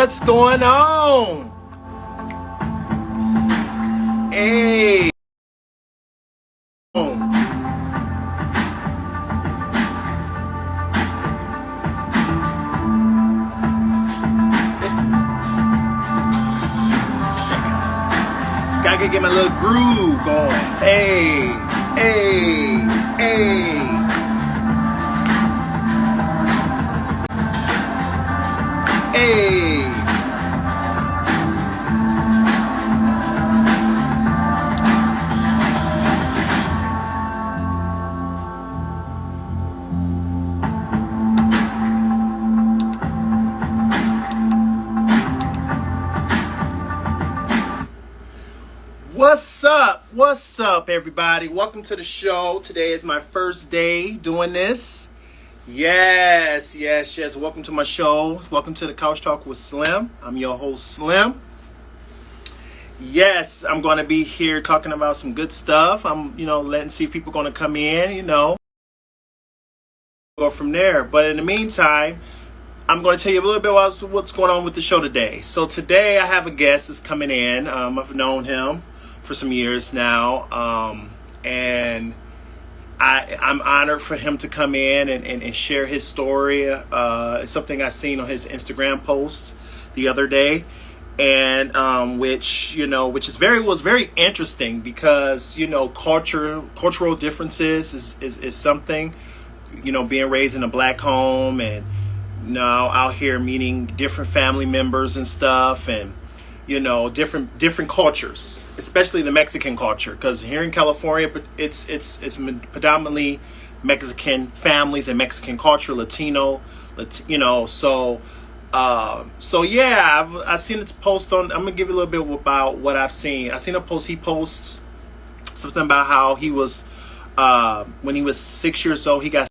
What's going on? Hey. Gotta get my little groove going. Hey, hey, hey. Hey. What's up? What's up, everybody? Welcome to the show. Today is my first day doing this. Yes. Welcome to my show. Welcome to the Couch Talk with Slim. I'm your host, Slim. Yes, I'm going to be here talking about some good stuff. I'm, letting see if people are going to come in, go from there. But in the meantime, I'm going to tell you a little bit about what's going on with the show today. So today I have a guest that's coming in. I've known him for some years now, and I'm honored for him to come in and share his story. It's something I seen on his Instagram post the other day, and which was very interesting because cultural differences is something, being raised in a black home and now out here meeting different family members and stuff, and different cultures, especially the Mexican culture, because here in California, it's predominantly Mexican families and Mexican culture, Latino. So yeah, I've seen its post on. I'm gonna give you a little bit about what I've seen. I seen a post. He posts something about how he was when he was 6 years old, he got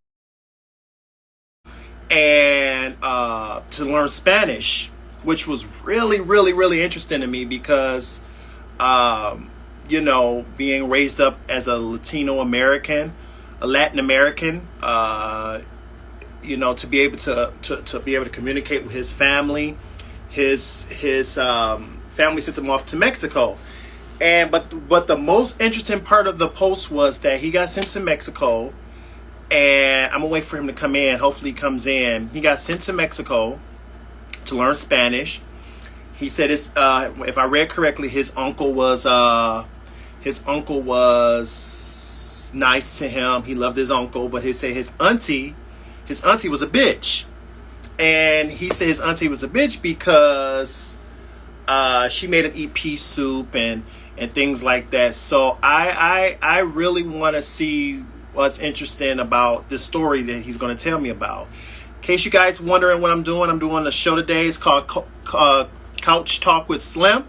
and to learn Spanish, which was really interesting to me because, being raised up as a Latino American, a Latin American, to be able to communicate with his family, his family sent him off to Mexico, but the most interesting part of the post was that he got sent to Mexico, and I'm gonna wait for him to come in. Hopefully, he comes in. He got sent to Mexico to learn Spanish. He said, if I read correctly, his uncle was nice to him. He loved his uncle, but he said his auntie was a bitch, and he said his auntie was a bitch because she made him eat pea soup and things like that. So I really want to see what's interesting about this story that he's going to tell me about. In case you guys wondering what I'm doing a show today. It's called Couch Talk with Slim.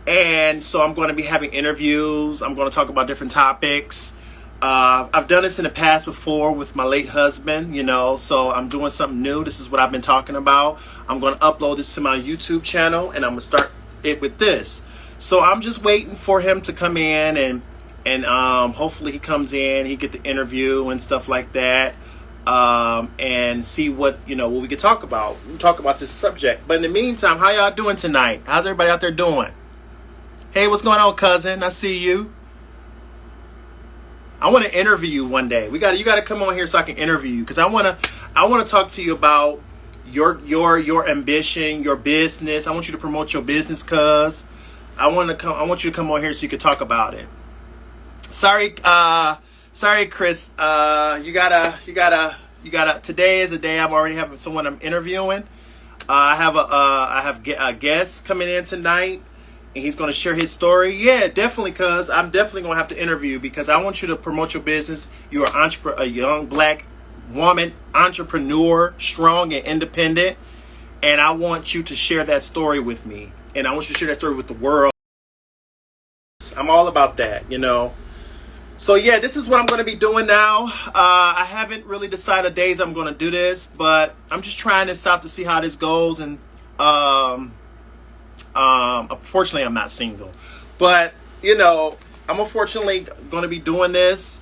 And so I'm going to be having interviews. I'm going to talk about different topics. I've done this in the past before with my late husband, so I'm doing something new. This is what I've been talking about. I'm going to upload this to my YouTube channel, and I'm going to start it with this. So I'm just waiting for him to come in, and hopefully he comes in, he get the interview and stuff like that. And see what we could talk about. We'll talk about this subject. But in the meantime, how y'all doing tonight? How's everybody out there doing? Hey, what's going on, cousin? I see you. I want to interview you one day. You got to come on here so I can interview you, because I want to talk to you about your ambition, your business. I want you to promote your business, cuz I want you to come on here so you can talk about it. Sorry, Chris. You gotta. Today is a day I'm already having someone I'm interviewing. I have a guest coming in tonight, and he's gonna share his story. Yeah, definitely, cuz I'm definitely gonna have to interview, because I want you to promote your business. You're a young black woman entrepreneur, strong and independent, and I want you to share that story with me, and I want you to share that story with the world. I'm all about that, So yeah, this is what I'm going to be doing now. I haven't really decided days I'm going to do this, but I'm just trying this out to see how this goes. And unfortunately, I'm not single, but I'm unfortunately going to be doing this.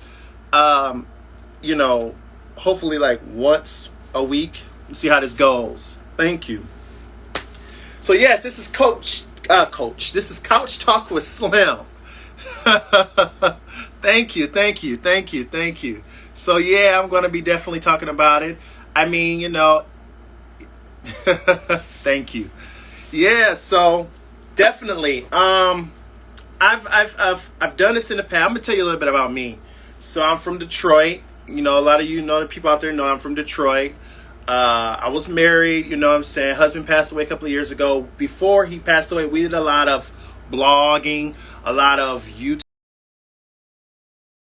Hopefully like once a week. See how this goes. Thank you. So yes, this is Coach. This is Couch Talk with Slim. Thank you, thank you, thank you, thank you. So yeah, I'm going to be definitely talking about it. I mean, you know, thank you. Yeah, so definitely. I've done this in the past. I'm gonna tell you a little bit about me. So I'm from Detroit. You know, a lot of you know, the people out there know I'm from Detroit. I was married, you know what I'm saying? Husband passed away a couple of years ago. Before he passed away, we did a lot of blogging, a lot of YouTube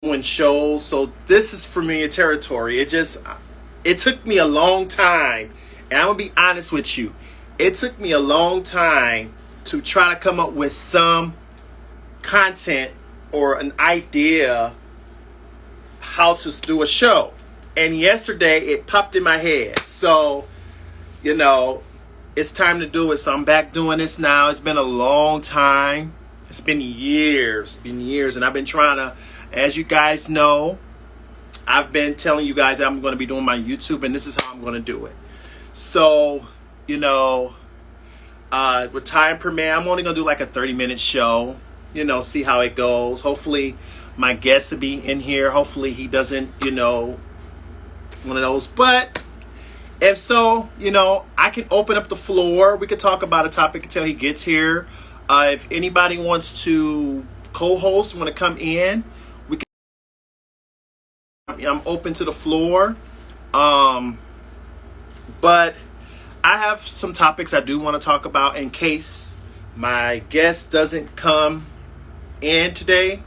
and shows. So this is familiar territory. It took me a long time, and I'm gonna be honest with you. It took me a long time to try to come up with some content or an idea how to do a show. And yesterday it popped in my head. So, you know, it's time to do it. So I'm back doing this now. It's been a long time. It's been years. And I've been trying to, as you guys know, I've been telling you guys that I'm going to be doing my YouTube, and this is how I'm going to do it. So, you know, with time permit, I'm only going to do like a 30-minute show, you know, see how it goes. Hopefully my guest will be in here. Hopefully he doesn't, you know, one of those. But if so, you know, I can open up the floor. We could talk about a topic until he gets here. If anybody wants to co-host, want to come in, we can. I'm open to the floor. But I have some topics I do want to talk about in case my guest doesn't come in today.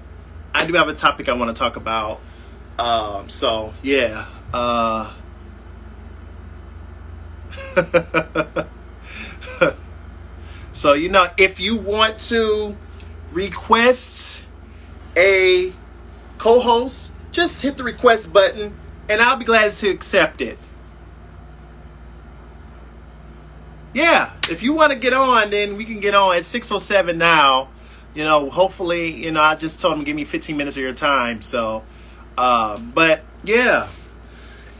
I do have a topic I want to talk about. So yeah. So, you know, if you want to request a co-host, just hit the request button and I'll be glad to accept it. Yeah, if you want to get on, then we can get on at 6:07 now. You know, hopefully, you know, I just told them to give me 15 minutes of your time. So, but yeah.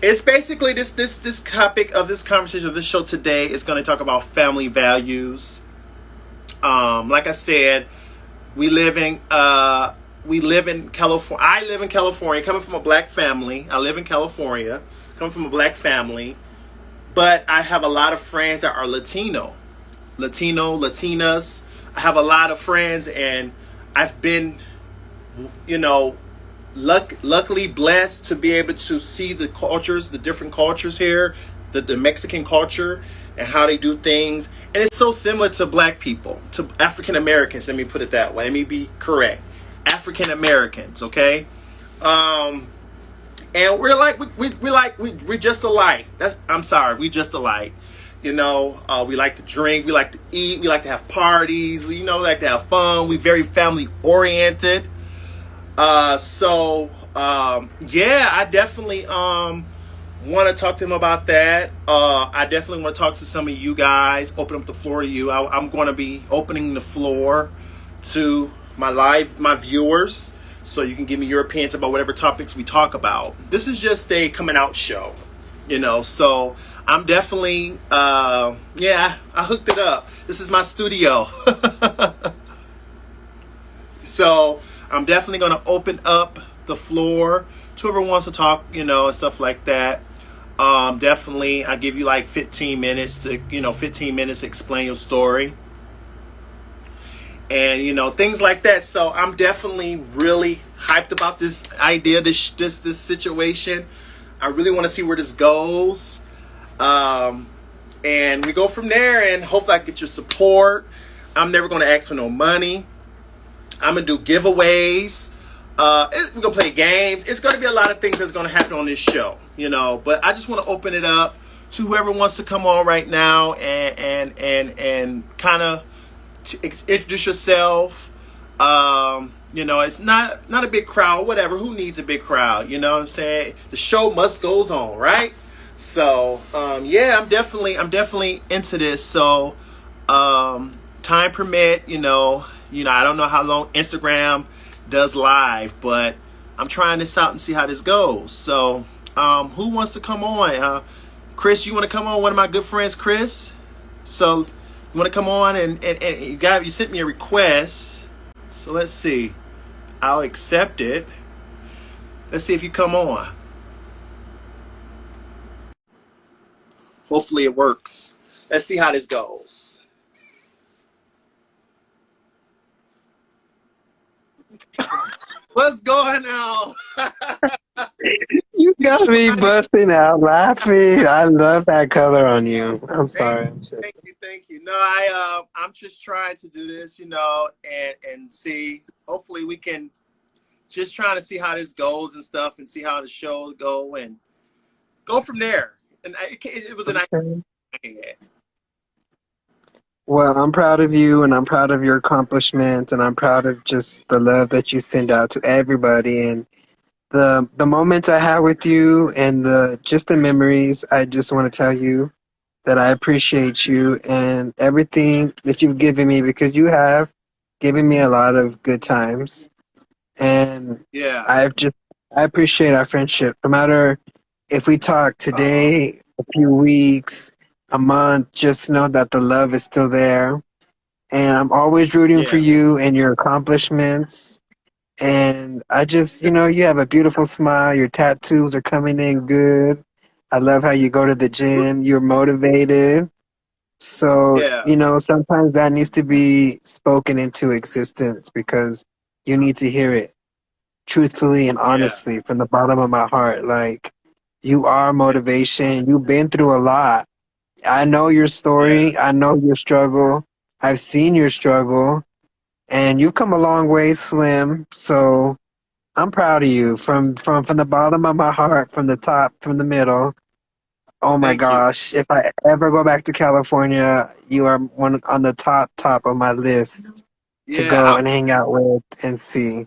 It's basically this topic of this conversation of this show today is going to talk about family values. Like I said, we live in California. I live in California, coming from a black family. I live in California, coming from a black family, but I have a lot of friends that are Latinas. I have a lot of friends, and I've been, you know, luckily blessed to be able to see the cultures, the different cultures here, the Mexican culture and how they do things. And it's so similar to black people, to African Americans. Let me put it that way. Let me be correct. African Americans, okay? And we're just alike. I'm sorry, we just alike. You know, we like to drink, we like to eat, we like to have parties, you know, we like to have fun. We're very family oriented. Yeah, I definitely want to talk to him about that. I definitely want to talk to some of you guys, open up the floor to you. I'm going to be opening the floor to my viewers, so you can give me your opinions about whatever topics we talk about. This is just a coming out show, you know, so I'm definitely, yeah, I hooked it up. This is my studio. So I'm definitely going to open up the floor to whoever wants to talk, you know, and stuff like that. Definitely, I'll give you like 15 minutes to explain your story. And, you know, things like that. So I'm definitely really hyped about this idea, this situation. I really want to see where this goes. And we go from there, and hopefully I get your support. I'm never going to ask for no money. I'm going to do giveaways. We're going to play games. It's going to be a lot of things that's going to happen on this show, you know. But I just want to open it up to whoever wants to come on right now and kind of introduce yourself. You know, it's not a big crowd, whatever. Who needs a big crowd? You know what I'm saying? The show must goes on, right? So, yeah, I'm definitely into this. So, time permit, you know, I don't know how long Instagram does live, but I'm trying this out and see how this goes. So, who wants to come on? Chris, you want to come on? One of my good friends, Chris. So, You want to come on and you sent me a request. So let's see. I'll accept it. Let's see if you come on. Hopefully it works. Let's see how this goes. What's going on? You got me busting out laughing. I love that color on you. I'm Thank sorry. thank you, thank you. No, I'm just trying to do this, and see. Hopefully, we can just trying to see how this goes and stuff, and see how the show go and go from there. And it was an Okay. idea. Well, I'm proud of you and I'm proud of your accomplishments and I'm proud of just the love that you send out to everybody and the moments I had with you and the just the memories. I just want to tell you that I appreciate you and everything that you've given me because you have given me a lot of good times. And Yeah. I've just I appreciate our friendship. No matter if we talk Uh, today, a few weeks, a month, just know that the love is still there. And I'm always rooting for yeah. you and your accomplishments. And I just, you have a beautiful smile. Your tattoos are coming in good. I love how you go to the gym. You're motivated. So, Yeah. sometimes that needs to be spoken into existence because you need to hear it truthfully and Yeah. honestly from the bottom of my heart. Like, you are motivation. You've been through a lot. I know your Yeah. story. I know your struggle. I've seen your struggle, and you've come a long way, Slim. So I'm proud of you from the bottom of my heart, from the top, from the middle. Oh my Thank you. gosh! If I ever go back to California, you are one on the top of my list to Yeah. go and hang out with and see.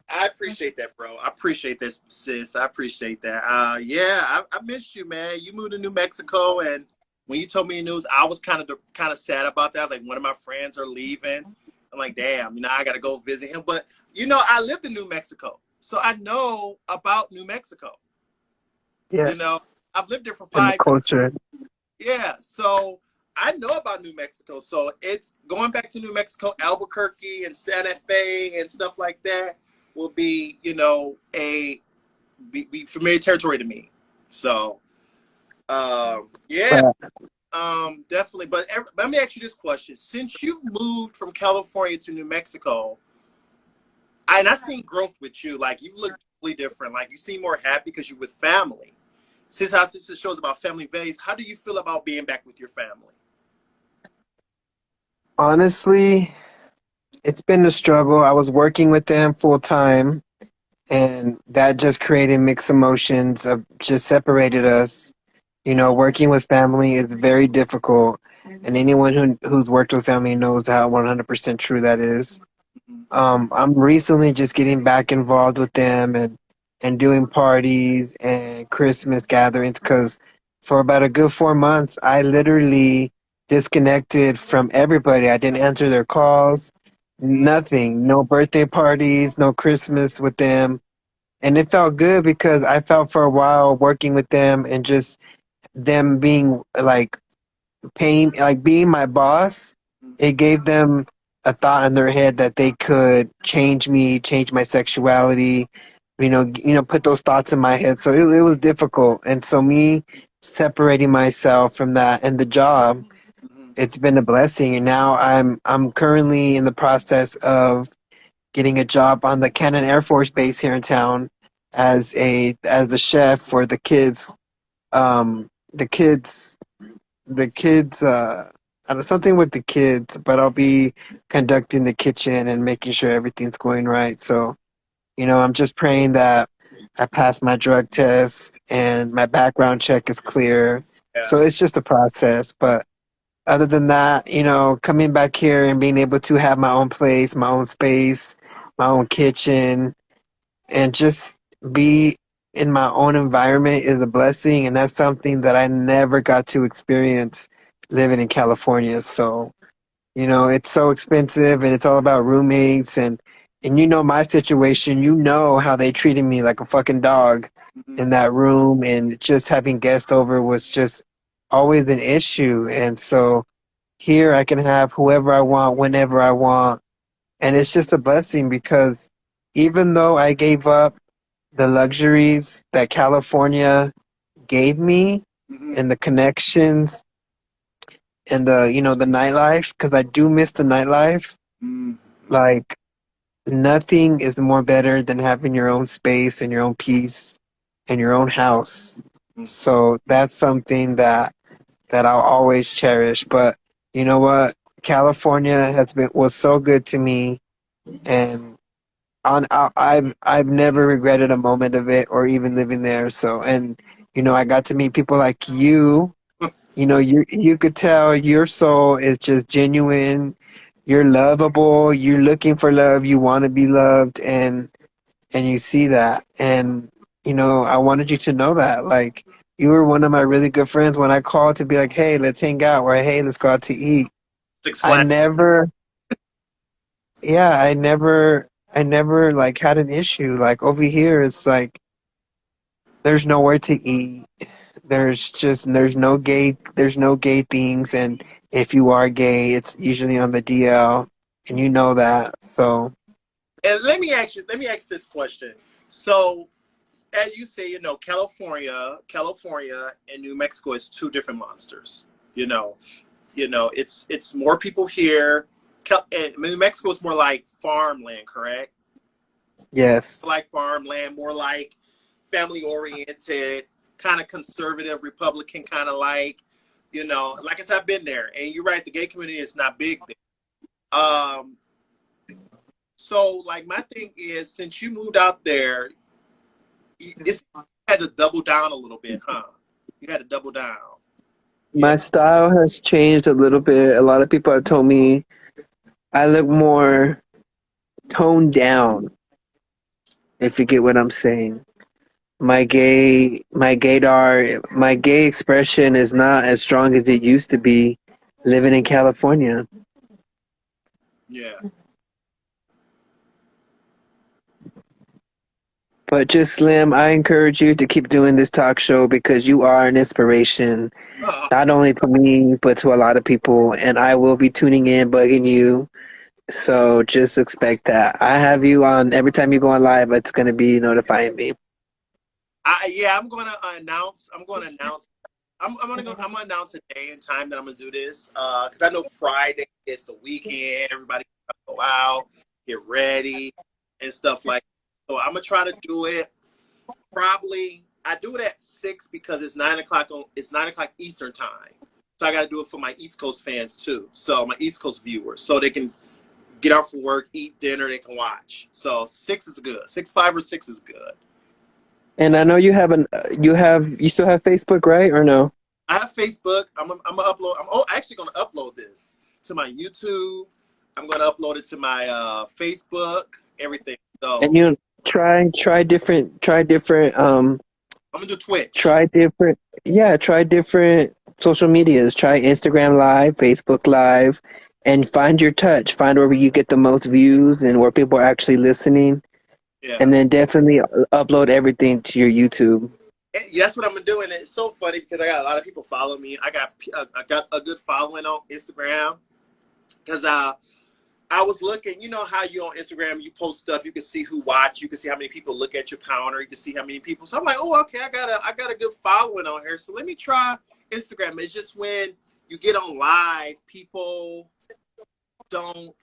I appreciate that, bro. I appreciate this, sis. I appreciate that. Yeah, I missed you, man. You moved to New Mexico, and when you told me the news, I was kind of sad about that. I was like, one of my friends are leaving. I'm like, damn, I got to go visit him. But I lived in New Mexico, so I know about New Mexico. Yeah, You know, I've lived there for and the 5 years. culture. Yeah, so I know about New Mexico. So it's going back to New Mexico, Albuquerque and Santa Fe and stuff like that will be, be familiar territory to me. So yeah, But definitely. But let me ask you this question: since you've moved from California to New Mexico, and I've seen growth with you, like you've looked totally different. Like you seem more happy because you're with family. Since how this shows about family values, how do you feel about being back with your family? honestly, it's been a struggle. I was working with them full time, and that just created mixed emotions of just separated us. Working with family is very difficult, and anyone who's worked with family knows how 100% true that is. Mhm. I'm recently just getting back involved with them and doing parties and Christmas gatherings because for about a good 4 months, I literally disconnected from everybody. I didn't answer their calls, nothing, no birthday parties, no Christmas with them. And it felt good because I felt for a while working with them and just them being like paying like being my boss, it gave them a thought in their head that they could change me, change my sexuality, put those thoughts in my head. So it was difficult. And so me separating myself from that and the job, Mhm. it's been a blessing. And now I'm currently in the process of getting a job on the Cannon Air Force Base here in town as the chef for the kids. The kids the kids I don't something with the kids, but I'll be conducting the kitchen and making sure everything's going right. So, I'm just praying that I pass my drug test and my background check is clear. Yeah. So it's just a process. But other than that, coming back here and being able to have my own place, my own space, my own kitchen, and just be in my own environment is a blessing, and that's something that I never got to experience living in California. So, it's so expensive and it's all about roommates and my situation, how they treated me like a fucking dog Mhm. in that room, and just having guests over was just always an issue. And so here I can have whoever I want, whenever I want. And it's just a blessing because even though I gave up the luxuries that California gave me Hmm. and the connections and the nightlife, because I do miss the nightlife, Hmm. like nothing is more better than having your own space and your own peace and your own house. So that's something that I'll always cherish. But you know what? California was so good to me, and I've never regretted a moment of it or even living there. So, and I got to meet people like you. You could tell your soul is just genuine. You're lovable. You're looking for love. You want to be loved, and you see that. And I wanted you to know that. Like, you were one of my really good friends when I called to be like, hey, let's hang out, or hey, let's go out to eat. Six I Flags. never, yeah, I never like had an issue. Like over here, it's like there's nowhere to eat. There's no gay things, and if you are gay, it's usually on the DL, and you know that. So And let me ask this question. So, as you say, California and New Mexico is two different monsters. You know, it's more people here. And New Mexico is more like farmland, correct? yes, Like farmland, more like family oriented, kind of conservative, Republican, kind of like I said, I've been there, and you're right, the gay community is not big there. So like my thing is, since you moved out there, it's you had to double down a little bit, huh? You had to double down. Yeah. my style has changed a little bit. A lot of people have told me I look more toned down, if you get what I'm saying. My gay expression is not as strong as it used to be living in California. Yeah. But just Slim, I encourage you to keep doing this talk show because you are an inspiration, Uh, not only to me, but to a lot of people. And I will be tuning in, bugging you. So just expect that. I have you on every time you go on live, it's going to be notifying me. yeah, I'm gonna announce. I'm gonna announce. I'm gonna announce a day and time that I'm gonna do this. Because I know Friday is the weekend. Everybody go out, get ready, and stuff like. So I'm gonna try to do it. Probably I do it at 6 because it's 9 o'clock Eastern time. So I got to do it for my East Coast fans too. So my East Coast viewers, so they can get out from work, eat dinner, they can watch. So 6 is good. 6, 5 or 6 is good. And I know you still have Facebook, right? Or no? I have Facebook. I'm gonna upload. Actually gonna upload this to my YouTube. I'm gonna upload it to my Facebook. Everything. And So try different I'm gonna do Twitch. try different yeah, try different social medias. Try Instagram Live, Facebook Live, and find your touch. Find where you get the most views and where people are actually listening. Yeah. And then definitely upload everything to your YouTube. Yeah, that's what I'm gonna do, and it's so funny because I got a lot of people follow me. I got a good following on Instagram because I was looking. You know how you on Instagram you post stuff, you can see who watch, you can see how many people look at your counter, you can see how many people. So I'm like, oh, okay, I got a good following on here. So let me try Instagram. It's just when you get on live, people don't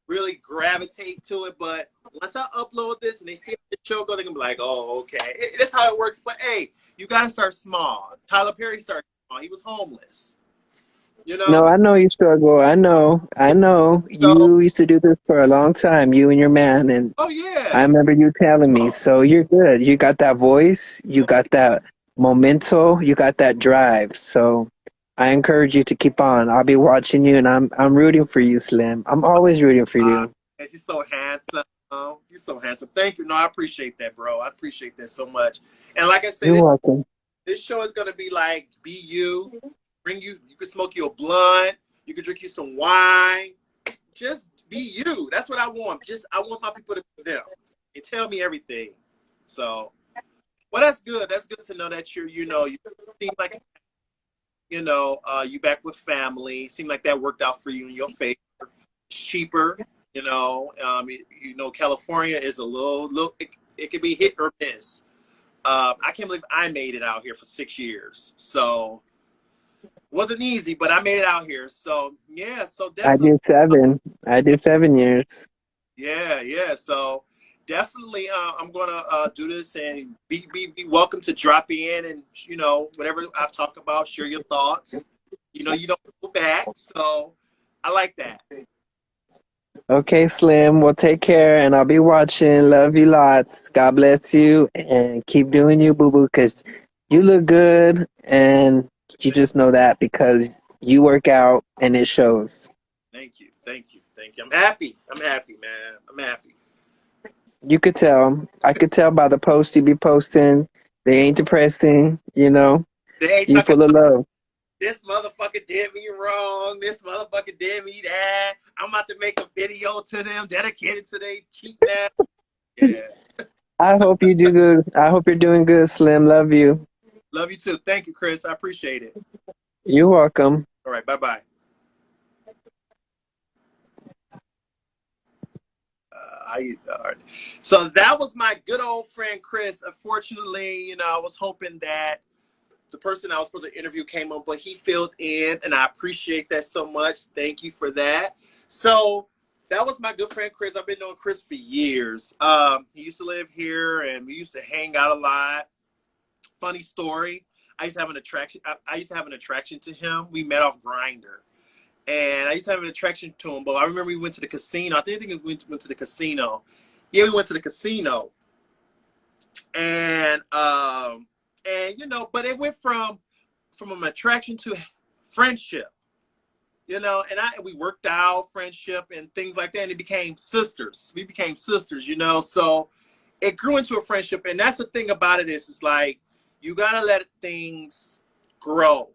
really gravitate to it. But once I upload this and they see the show go, they're gonna be like, oh, okay. That's how it works. But hey, you gotta start small. Tyler Perry started small. He was homeless. You know? No, I know you struggle. I know. So You used to do this for a long time, you and your man, and oh yeah. I remember you telling me. Oh, So you're good. You got that voice, you got that memento, you got that drive. So I encourage you to keep on. I'll be watching you, and I'm rooting for you, Slim. I'm always rooting for you. and she's so handsome. You're so handsome. Thank you. No, I appreciate that, bro. I appreciate that so much. And like I said, You're welcome. this show is gonna be like be you. Bring you. You can smoke you a blunt. You can drink you some wine. Just be you. That's what I want. I want my people to be them and tell me everything. So, well, that's good. That's good to know that you seem like you know, you back with family. Seemed like that worked out for you in your favor. It's cheaper, you know. You know, California is a little it can be hit or miss. I can't believe I made it out here for 6 years. So wasn't easy, but I made it out here. So yeah, so I definitely, did 7. I did 7 years. yeah, yeah. So definitely, I'm gonna do this and be welcome to drop in and you know whatever I've talked about, share your thoughts. You know, you don't go back, so I like that. Okay, Slim. Well, take care, and I'll be watching. Love you lots. God bless you, and keep doing you, boo boo, because you look good, and you just know that because you work out, and it shows. Thank you, thank you, thank you. I'm happy. I'm happy, man. I'm happy. You could tell. I could tell by the posts you be posting. They ain't depressing, you know. They ain't You talking full of love. this motherfucker did me wrong. This motherfucker did me that. I'm about to make a video to them dedicated to their cheap ass. Yeah. I hope you do good. I hope you're doing good, Slim. Love you. Love you too. Thank you, Chris. I appreciate it. You're welcome. All right. Bye bye. All right. So that was my good old friend Chris. Unfortunately, you know, I was hoping that the person I was supposed to interview came on, but he filled in, and I appreciate that so much. Thank you for that. So that was my good friend Chris. I've been knowing Chris for years. He used to live here, and we used to hang out a lot. Funny story. I used to have an attraction. I used to have an attraction to him. We met off Grinder, and I used to have an attraction to him. But I remember we went to the casino. I think we went to the casino. Yeah, we went to the casino, and you know, but it went from an attraction to friendship, you know, and we worked out friendship and things like that, and it became sisters. We became sisters, you know, so it grew into a friendship. And that's the thing about it is like you gotta let things grow.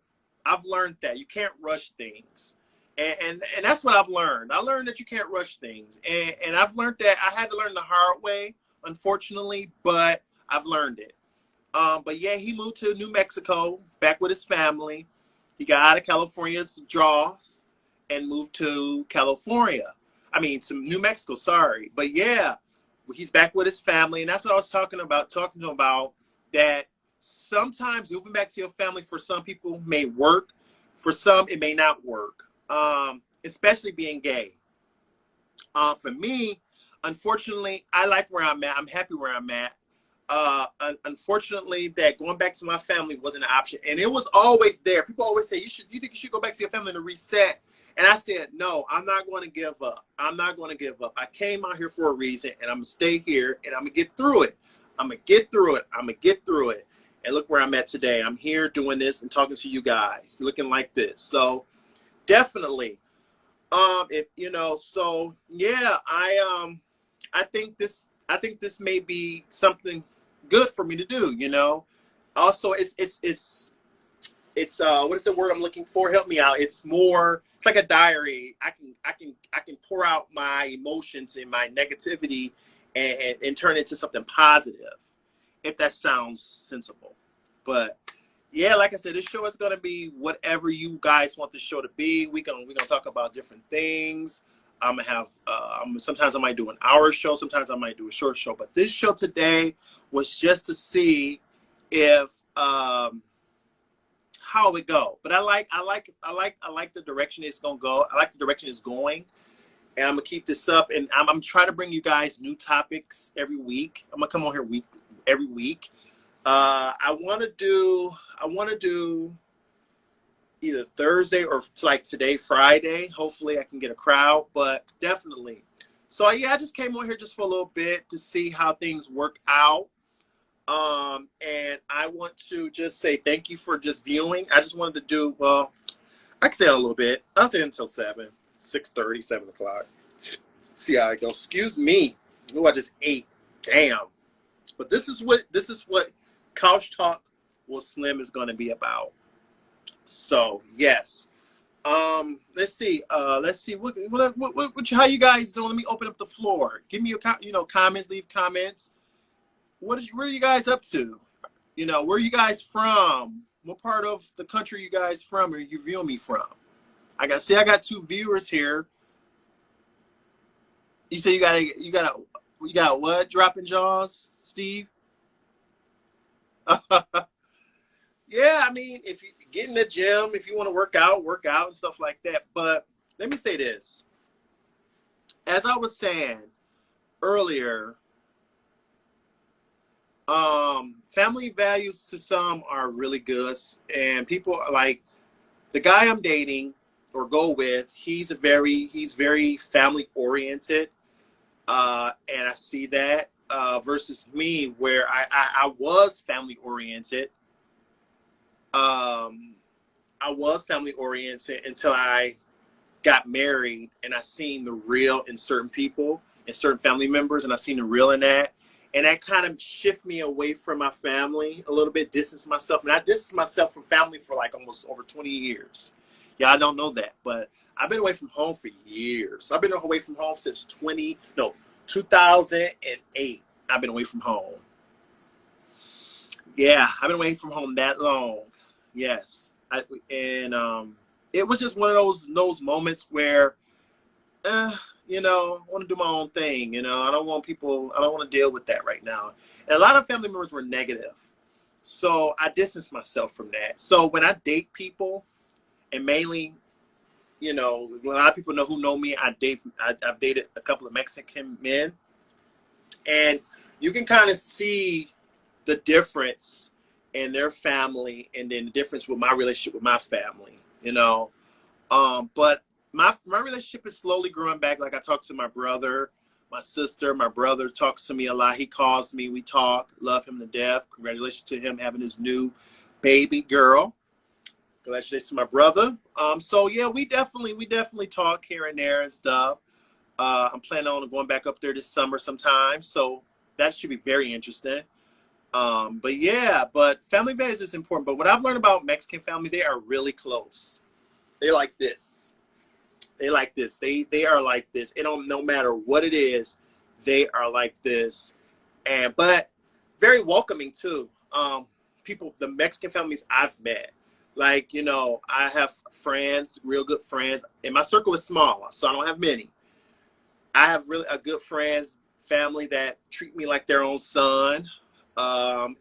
I've learned that you can't rush things. And that's what I've learned. I learned that you can't rush things. And I've learned that I had to learn the hard way, unfortunately, but I've learned it. But yeah, he moved to New Mexico back with his family. He got out of California's jaws and moved to California. I mean, to New Mexico, sorry. But yeah, he's back with his family. And that's what I was talking to him about, that sometimes moving back to your family for some people may work. For some, it may not work, especially being gay. For me, unfortunately, I like where I'm at. I'm happy where I'm at. Unfortunately, that going back to my family wasn't an option, and it was always there. People always say you think you should go back to your family to reset, and I said no, I'm not going to give up. I'm not going to give up. I came out here for a reason, and I'm gonna stay here, and I'm gonna get through it. I'm gonna get through it. I'm gonna get through it. And look where I'm at today. I'm here doing this and talking to you guys, looking like this. So definitely, if you know, so yeah, I think this may be something good for me to do, you know. Also, it's what is the word I'm looking for? Help me out. It's like a diary. I can pour out my emotions and my negativity and turn it into something positive, if that sounds sensible. But yeah, like I said, this show is gonna be whatever you guys want the show to be. We're gonna talk about different things. I'm gonna have sometimes I might do an hour show, sometimes I might do a short show. But this show today was just to see if how it would go. But I like the direction it's gonna go. I like the direction it's going, and I'm gonna keep this up. And I'm trying to bring you guys new topics every week. I'm gonna come on here every week. I want to do either Thursday or like today, Friday. Hopefully I can get a crowd, but definitely. So yeah, I just came on here just for a little bit to see how things work out. And I want to just say thank you for just viewing. I just wanted to do, well, I can say it a little bit. I'll say it until 6:30, 7 o'clock. See how it goes. Excuse me. Oh, I just ate. Damn. But this is what Couch Talk with Slim is going to be about. So yes, let's see. How you guys doing? Let me open up the floor. Give me your comments. Leave comments. Where are you guys up to? You know, where are you guys from? What part of the country you guys from, or you view me from? I got two viewers here. You say you got what? Dropping jaws, Steve? Yeah, I mean, if you get in the gym, if you want to work out and stuff like that. But let me say this. As I was saying earlier, family values to some are really good, and people are like the guy I'm dating or go with. He's very family oriented, and I see that versus me, where I was family oriented. I was family oriented until I got married, and I seen the real in certain people and certain family members, and I seen the real in that. And that kind of shift me away from my family a little bit, distance myself. And I distanced myself from family for like almost over 20 years. Yeah, I don't know that, but I've been away from home for years. I've been away from home since 2008. I've been away from home. Yeah, I've been away from home that long. Yes. It was just one of those moments where, you know, I want to do my own thing. You know, I don't want to deal with that right now. And a lot of family members were negative. So I distanced myself from that. So when I date people, and mainly, you know, a lot of people who know me, I've dated a couple of Mexican men. And you can kind of see the difference in their family and then the difference with my relationship with my family, you know. But my relationship is slowly growing back. Like I talk to my brother, my sister, my brother talks to me a lot. He calls me, we talk, love him to death. Congratulations to him having his new baby girl. Congratulations to my brother. So yeah, we definitely talk here and there and stuff. I'm planning on going back up there this summer sometime. So that should be very interesting. But yeah, but family values is important. But what I've learned about Mexican families, they are really close. They're like this. They like this. They are like this. It don't, no matter what it is, they are like this. But very welcoming too. People, the Mexican families I've met, like, you know, I have friends, real good friends, and my circle is small, so I don't have many. I have really a good friends, family that treat me like their own son, and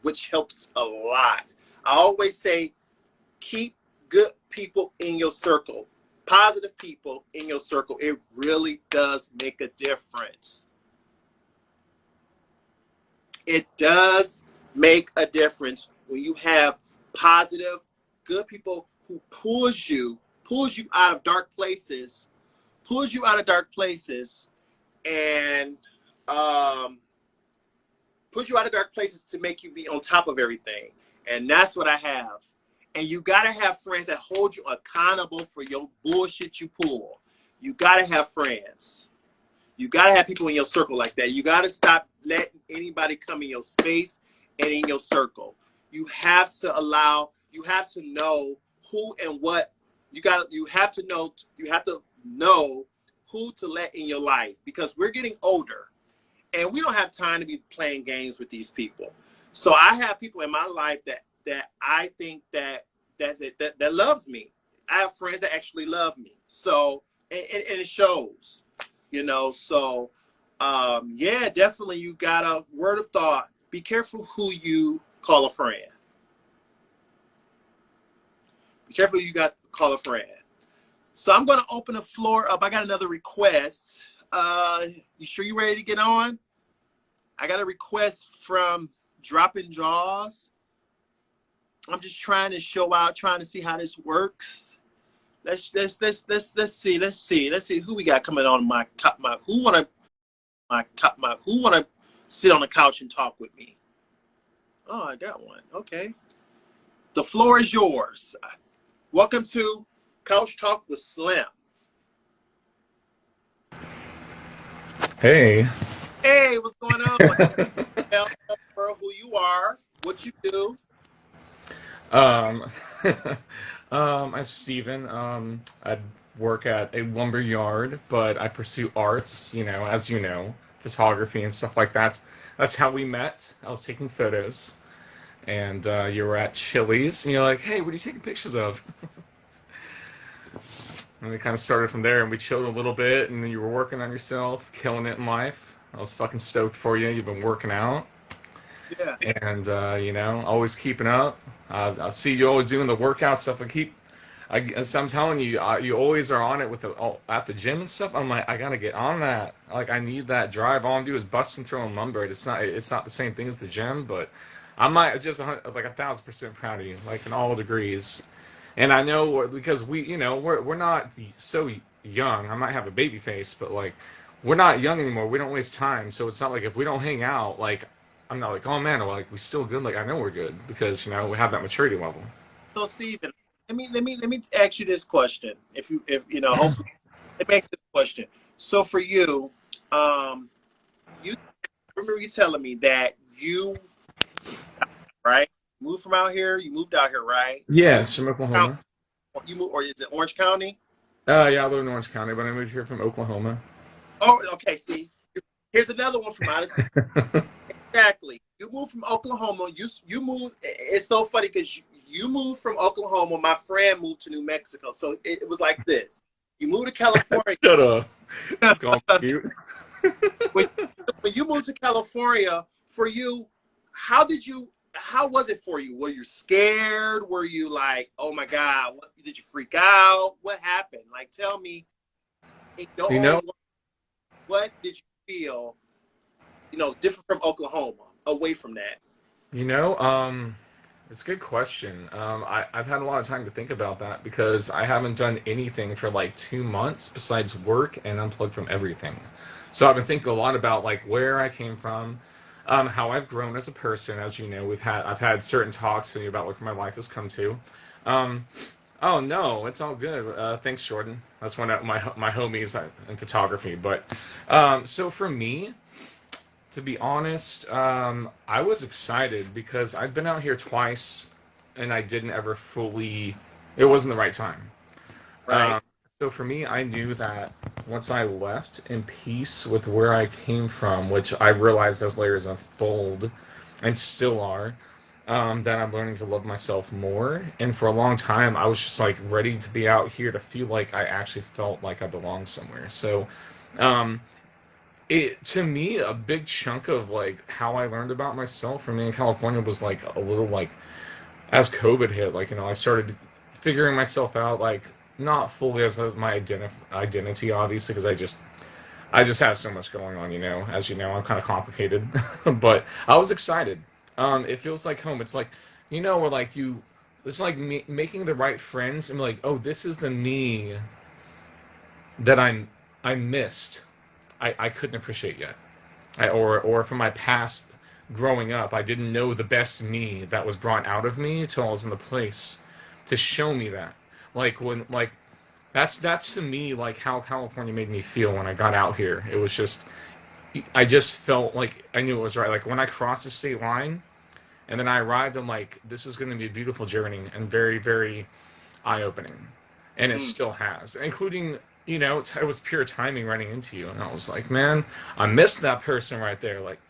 which helps a lot. I always say, keep good people in your circle, positive people in your circle. It really does make a difference. It does make a difference when you have positive, good people who pulls you out of dark places, and push you out of dark places to make you be on top of everything. And that's what I have. And you gotta have friends that hold you accountable for your bullshit you pull. You gotta have friends. You gotta have people in your circle like that. You gotta stop letting anybody come in your space and in your circle. You have to know who and what you have to know who to let in your life, because we're getting older and we don't have time to be playing games with these people. So I have people in my life that I think that loves me. I have friends that actually love me. So and it shows, you know. So yeah, definitely you got a word of thought. Be careful who you call a friend. Be careful who you call a friend. So I'm going to open the floor up. I got another request. You sure you ready to get on? I got a request from Dropping Jaws. I'm just trying to show out, trying to see how this works. Let's see who we got coming on who wanna sit on the couch and talk with me. Oh, I got one. Okay. The floor is yours. Welcome to Couch Talk with Slim. Hey. Hey, what's going on? Tell the world who you are, what you do. Um, I'm Steven. I work at a lumber yard, but I pursue arts, as you know, photography and stuff like that. That's how we met. I was taking photos. and you were at Chili's, and you're like, "Hey, what are you taking pictures of?" And we kind of started from there, and we chilled a little bit, and then you were working on yourself, killing it in life. I was fucking stoked for you. You've been working out, Yeah. and always keeping up. I see you always doing the workout stuff. As I'm telling you, you always are on it with at the gym and stuff. I'm like, I gotta get on that. Like, I need that drive. All I'm doing is busting, throwing lumber. It's not the same thing as the gym, but I'm like just like 1,000% proud of you, like in all degrees. And I know because we're not so young. I might have a baby face, but like we're not young anymore. We don't waste time. So it's not like if we don't hang out, like I'm not like, oh man, like we still good. Like I know we're good because we have that maturity level. So Steven, let me ask you this question. If you know, hopefully, let me ask this question. So for you, you remember you telling me that you right moved from out here. You moved out here, right? Yeah, it's from Oklahoma. You moved, or is it Orange County? Yeah, I live in Orange County, but I moved here from Oklahoma. Oh, okay. See, here's another one from out of state. Exactly. You moved from Oklahoma. You moved. It's so funny because you moved from Oklahoma. My friend moved to New Mexico. So it was like this. You moved to California. Shut up. It's gone cute. when, when you moved to California, for you, how was it for you? Were you scared? Were you like, oh my God, did you freak out? What happened? Like, tell me, in your You own know, life, what did you feel, different from Oklahoma, away from that? you know, it's a good question. I've had a lot of time to think about that because I haven't done anything for like 2 months besides work and unplugged from everything. So I've been thinking a lot about like where I came from, how I've grown as a person. As you know, I've had certain talks with you about like where my life has come to. Um, oh no, it's all good. Thanks, Jordan. That's one of my homies in photography. But so for me, to be honest, I was excited because I'd been out here twice and I didn't ever fully, it wasn't the right time. Right. Um, so for me, I knew that once I left in peace with where I came from, which I realized as layers unfold and still are, that I'm learning to love myself more. And for a long time, I was just like ready to be out here to feel like I actually felt like I belonged somewhere. So, um, it to me a big chunk of like how I learned about myself for me in California was like a little like as COVID hit, like I started figuring myself out like not fully as my identity obviously because I just have so much going on, as you know I'm kind of complicated, but I was excited. It feels like home. It's like where like it's like making the right friends and like, oh, this is the me that I missed. I couldn't appreciate yet. Or from my past growing up, I didn't know the best me that was brought out of me until I was in the place to show me that. Like when like that's to me like how California made me feel when I got out here. It was just I just felt like I knew it was right. Like when I crossed the state line and then I arrived, I'm like, this is going to be a beautiful journey and very, very eye opening. And it Mm. still has, including, it was pure timing running into you. And I was like, man, I missed that person right there. Like,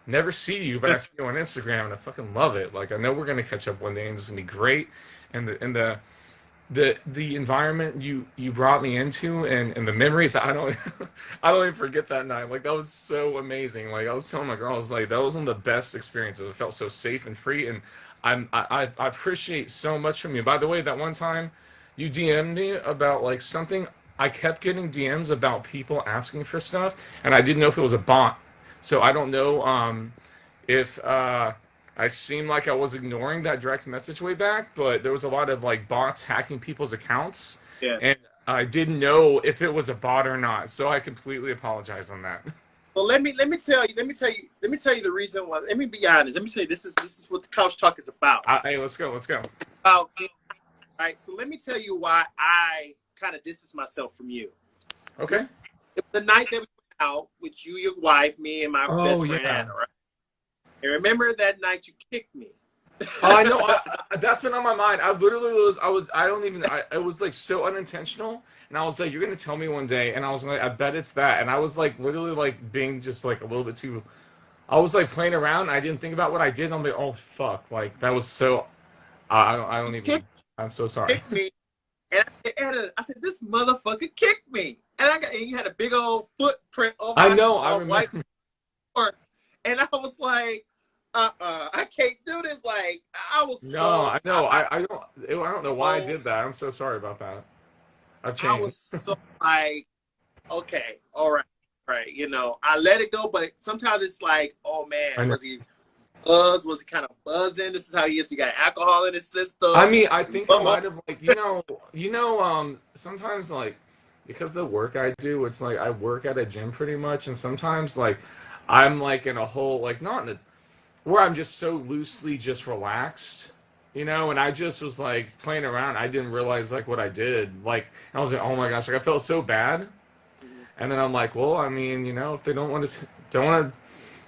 never see you, but I see you on Instagram and I fucking love it. Like, I know we're going to catch up one day and it's going to be great. And the environment you brought me into and the memories I don't I don't even forget that night. Like that was so amazing. Like I was telling my girl, I was like, that was one of the best experiences. I felt so safe and free, and I appreciate so much from you. By the way, that one time you DM'd me about like something, I kept getting DMs about people asking for stuff, and I didn't know if it was a bot. So I don't know if I seemed like I was ignoring that direct message way back, but there was a lot of like bots hacking people's accounts, Yeah. and I didn't know if it was a bot or not. So I completely apologize on that. Well, let me tell you the reason why. Let me be honest. Let me tell you this is what the couch talk is about. Hey, let's go, let's go. About right. So let me tell you why I kind of distance myself from you. Okay. It was the night that we went out with you, your wife, me, and my best Oh friend yeah. Anna. Right? And remember that night you kicked me. Oh, I know. That's been on my mind. I literally I don't even. It was like so unintentional, and I was like, "You're gonna tell me one day," and I was like, "I bet it's that," and I was like, literally like being just like a little bit too I was like playing around. I didn't think about what I did. And I'm like, oh fuck, like that was so. I You don't even. kicked, I'm so sorry. kicked me, and I said, "This motherfucker kicked me," and you had a big old footprint on I my know. I white remember. shorts, and I was like, I can't do this. Like, I was No, so, I know. I don't know why I so, did that. I'm so sorry about that. I've I changed. was so like, okay, all right, right. I let it go, but sometimes it's like, oh man, I know. was he Was he kind of buzzing? This is how he is. We got alcohol in his I system. mean, I think I But might have like sometimes like because the work I do, it's like I work at a gym pretty much, and sometimes like I'm like in a whole like not in a where I'm just so loosely just relaxed, and I just was like playing around. I didn't realize like what I did. Like I was like, oh my gosh, like I felt so bad. And then I'm like, well, I mean, if they don't want to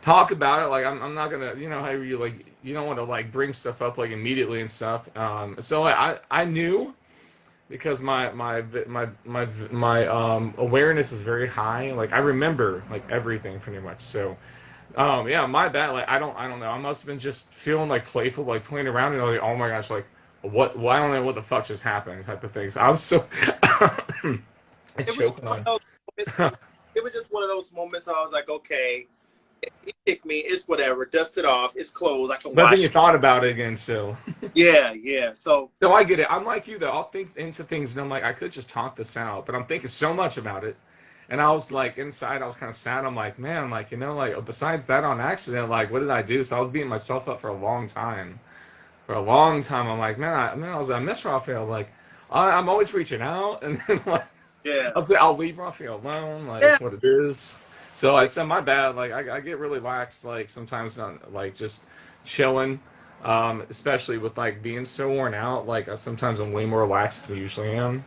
talk about it, like I'm not gonna, how you like you don't want to like bring stuff up like immediately and stuff. So like, I knew because my awareness is very high. Like I remember like everything pretty much. So yeah, my bad. Like I don't know. I must have been just feeling like playful, like playing around and like, oh my gosh, like what? Well, I don't know what the fuck just happened, type of things. I was so I it was just choked one on. of those moments. It was just one of those moments. I was like, okay, he kicked me. It's whatever. Dust it off. It's closed. I can But then wash you it. thought about it again, so. Yeah, yeah. So So I get it. I'm like you though. I'll think into things and I'm like, I could just talk this out, but I'm thinking so much about it. And I was like, inside, I was kind of sad. I'm like, man, like, like, besides that on accident, like, what did I do? So I was beating myself up for a long time. For a long time, I'm like, I miss Raphael. Like, I'm always reaching out. And then, like, yeah, I'll say, I'll leave Raphael alone. Like, yeah. it's what it is. So I said, my bad. Like, I get really lax, like, sometimes, not, like, just chilling. Especially with like being so worn out, like sometimes I'm way more relaxed than I usually am.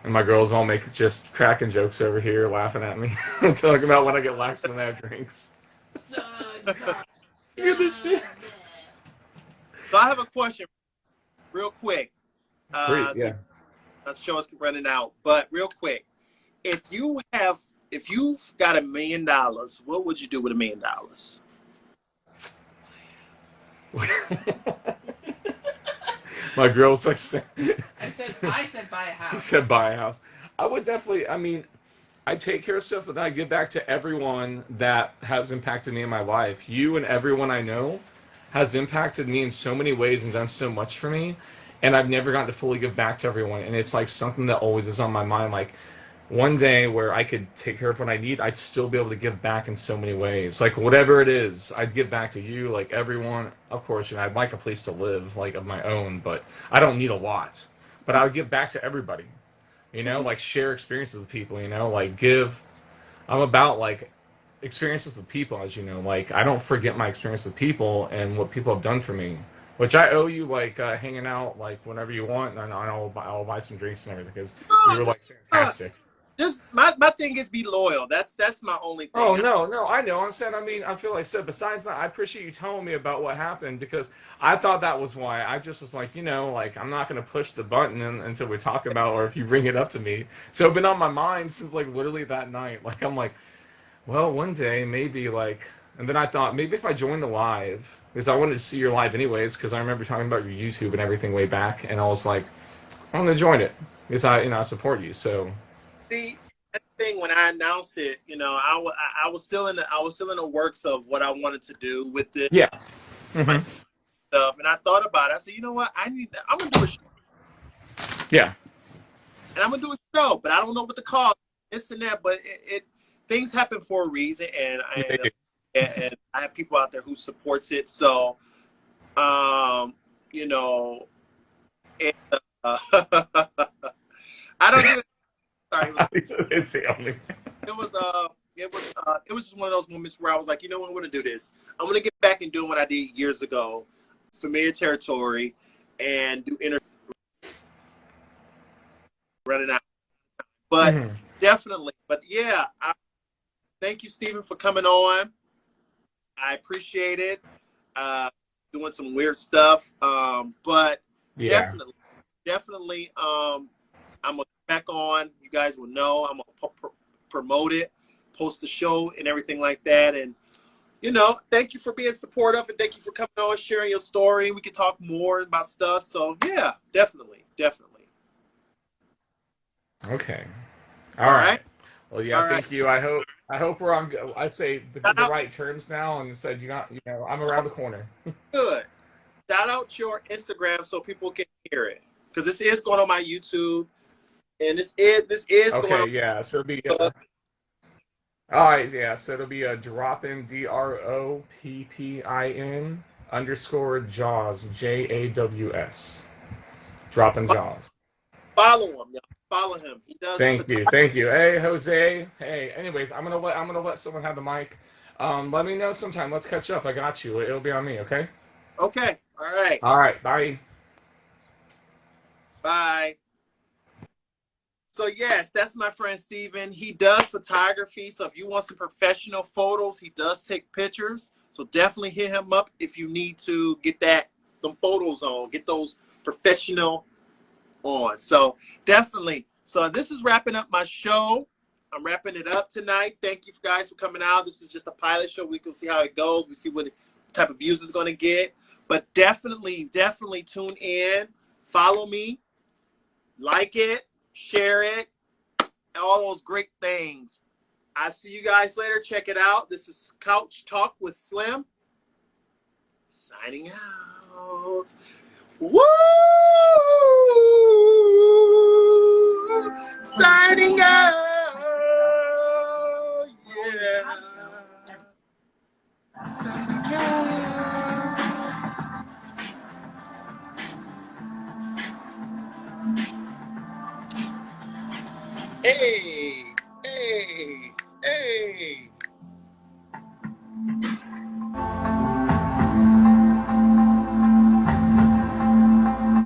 And my girls all make just cracking jokes over here, laughing at me, talking about when I get lax when I have drinks. Hear this shit? So I have a question, real quick. Great, The yeah. show is running out, but real quick, if you've got $1 million, what would you do with $1 million? My girl was like, I said buy a house. she said buy a house. I would definitely. I mean, I take care of stuff, but then I give back to everyone that has impacted me in my life. You and everyone I know has impacted me in so many ways and done so much for me. And I've never gotten to fully give back to everyone. And it's like something that always is on my mind. Like one day where I could take care of what I need, I'd still be able to give back in so many ways. Like whatever it is, I'd give back to you, like everyone. Of course, I'd like a place to live, like of my own, but I don't need a lot. But I would give back to everybody, like share experiences with people, like give. I'm about like experiences with people, as you know. Like I don't forget my experience with people and what people have done for me, which I owe you, like hanging out like whenever you want, and I'll buy some drinks and everything because you were like fantastic. Just my thing is be loyal. That's my only Oh thing. no, no, I know. I feel like so. Besides that, I appreciate you telling me about what happened because I thought that was why. I just was like, like I'm not gonna push the button until we talk about or if you bring it up to me. So it's been on my mind since like literally that night. Like I'm like, well, one day maybe like, and then I thought maybe if I joined the live because I wanted to see your live anyways because I remember talking about your YouTube and everything way back, and I was like, I'm gonna join it because I support you. So See, that thing when I announced it, I was still in the works of what I wanted to do with this yeah. Hmm. stuff, and I thought about it. I said, you know what, I'm gonna do a show, Yeah. and I'm gonna do a show, but I don't know what to call this and that. But it things happen for a reason, and and I have people out there who supports it. So, you know, it, I don't do it. Sorry, It's the only. it was it was just one of those moments where I was like, you know what, I'm gonna do this. I'm gonna get back and doing what I did years ago, familiar territory, and do interviews running out. But Mhm. definitely, but yeah, thank you, Stephen, for coming on. I appreciate it. Doing some weird stuff, but Yeah. definitely, I'm gonna get back on. You guys will know. I'm gonna promote it, post the show, and everything like that. And thank you for being supportive and thank you for coming on, sharing your story. We can talk more about stuff. So yeah, definitely. Okay. All All right. right. Well, yeah. All right. Thank you. I hope we're on. I say Shout the out, right terms now, and said I'm around the corner. good. Shout out your Instagram so people can hear it. Because this is going on my YouTube and this is going Okay. on. Yeah. So it'll be. All right. Yeah. So it'll be a droppin DROPPIN _ Jaws JAWS. Droppin Jaws. Follow him, y'all. Follow him. He does Thank you. photography. Thank you. Hey, Jose. Hey. Anyways, I'm gonna let someone have the mic. Let me know sometime. Let's catch up. I got you. It'll be on me. Okay. Okay. All right. All right. Bye. Bye. So yes, that's my friend Steven. He does photography. So if you want some professional photos, he does take pictures. So definitely hit him up if you need to get them photos on, get those professional on. So definitely. So this is wrapping up my show. I'm wrapping it up tonight. Thank you guys for coming out. This is just a pilot show. We can see how it goes. We see what type of views it's going to get. But definitely tune in. Follow me. Like it. Share it. All those great things. I see you guys later. Check it out. This is Couch Talk with Slim. Signing out. Woo! Signing out. Yeah. Signing out. Hey, hey, hey.